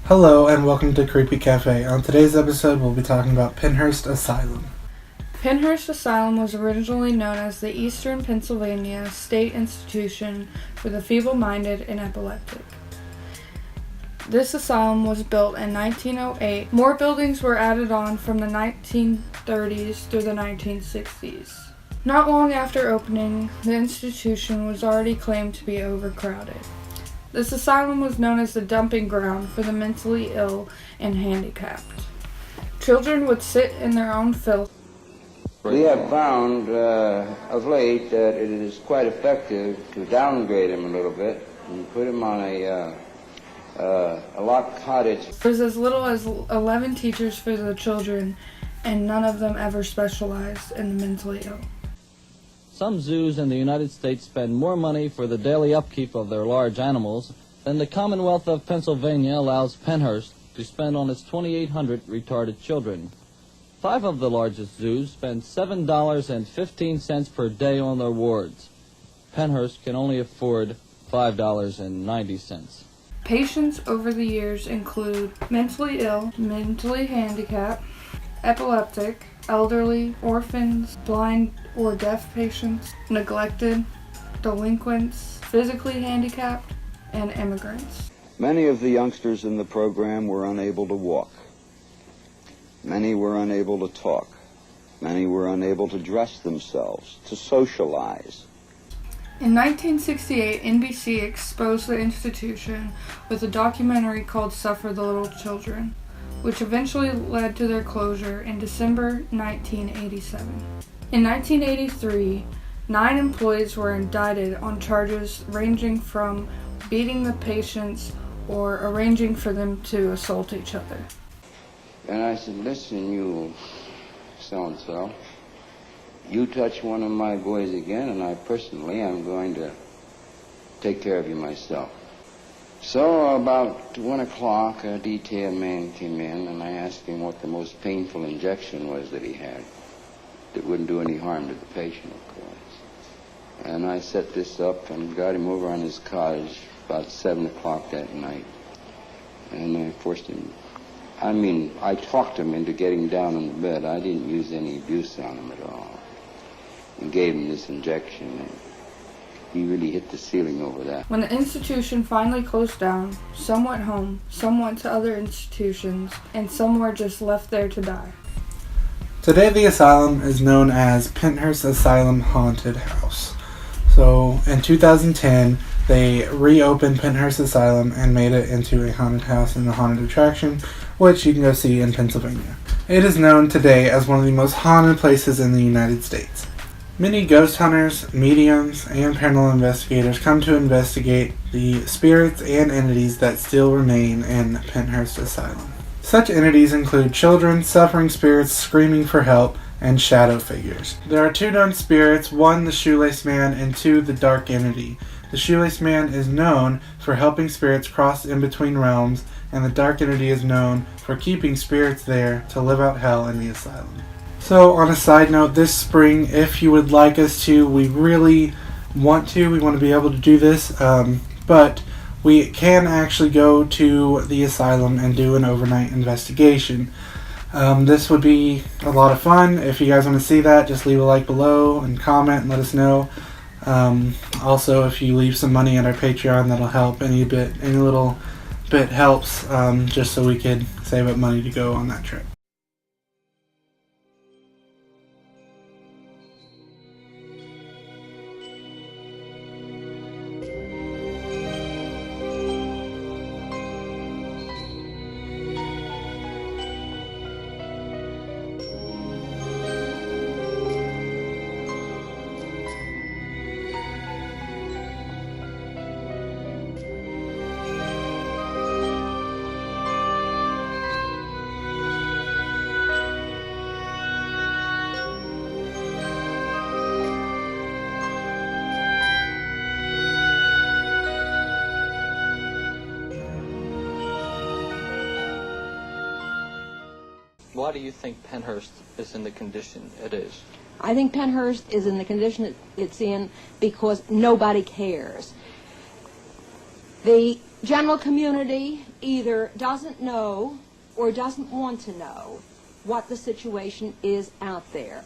Hello and welcome to Creepy Cafe. On today's episode we'll be talking about Pennhurst Asylum. Pennhurst Asylum was originally known as the Eastern Pennsylvania State Institution for the Feeble-Minded and Epileptic. This asylum was built in 1908. More buildings were added on from the 1930s through the 1960s. Not long after opening, the institution was already claimed to be overcrowded. This asylum was known as the dumping ground for the mentally ill and handicapped. Children would sit in their own filth. We have found of late that it is quite effective to downgrade him a little bit and put him on a locked cottage. There was as little as 11 teachers for the children, and none of them ever specialized in the mentally ill. Some zoos in the United States spend more money for the daily upkeep of their large animals than the Commonwealth of Pennsylvania allows Pennhurst to spend on its 2,800 retarded children. 5 of the largest zoos spend $7.15 per day on their wards. Pennhurst can only afford $5.90. Patients over the years include mentally ill, mentally handicapped, epileptic, elderly, orphans, blind or deaf patients, neglected, delinquents, physically handicapped, and immigrants. Many of the youngsters in the program were unable to walk. Many were unable to talk. Many were unable to dress themselves, to socialize. In 1968, NBC exposed the institution with a documentary called Suffer the Little Children, which eventually led to their closure in December 1987. In 1983, 9 employees were indicted on charges ranging from beating the patients or arranging for them to assault each other. And I said, listen, you so-and-so, you touch one of my boys again, and I personally am going to take care of you myself. So about 1 o'clock, a detail man came in, and I asked him what the most painful injection was that he had that wouldn't do any harm to the patient, of course. And I set this up and got him over on his cottage about 7 o'clock that night. And I forced him, I talked him into getting down on the bed. I didn't use any abuse on him at all. And gave him this injection, and he really hit the ceiling over that. When the institution finally closed down, some went home, some went to other institutions, and some were just left there to die. Today the asylum is known as Pennhurst Asylum Haunted House. So in 2010 they reopened Pennhurst Asylum and made it into a haunted house and a haunted attraction, which you can go see in Pennsylvania. It is known today as one of the most haunted places in the United States. Many ghost hunters, mediums, and paranormal investigators come to investigate the spirits and entities that still remain in Pennhurst Asylum. Such entities include children, suffering spirits screaming for help, and shadow figures. There are 2 known spirits, 1 the Shoelace Man and 2 the Dark Entity. The Shoelace Man is known for helping spirits cross in between realms, and the Dark Entity is known for keeping spirits there to live out hell in the asylum. So on a side note, this spring, if you would like us to, we want to be able to do this, but we can actually go to the asylum and do an overnight investigation. This would be a lot of fun. If you guys want to see that, just leave a like below and comment and let us know. Also, if you leave some money at our Patreon, that'll help. Any little bit helps, just so we could save up money to go on that trip. Why do you think Pennhurst is in the condition it is? I think Pennhurst is in the condition it's in because nobody cares. The general community either doesn't know or doesn't want to know what the situation is out there.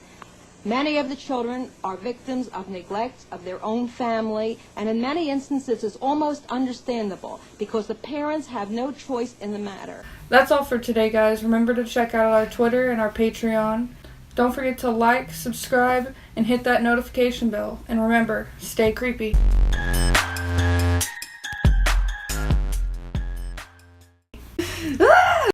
Many of the children are victims of neglect of their own family, and in many instances it's almost understandable because the parents have no choice in the matter. That's all for today, guys. Remember to check out our Twitter and our Patreon. Don't forget to like, subscribe, and hit that notification bell. And remember, stay creepy.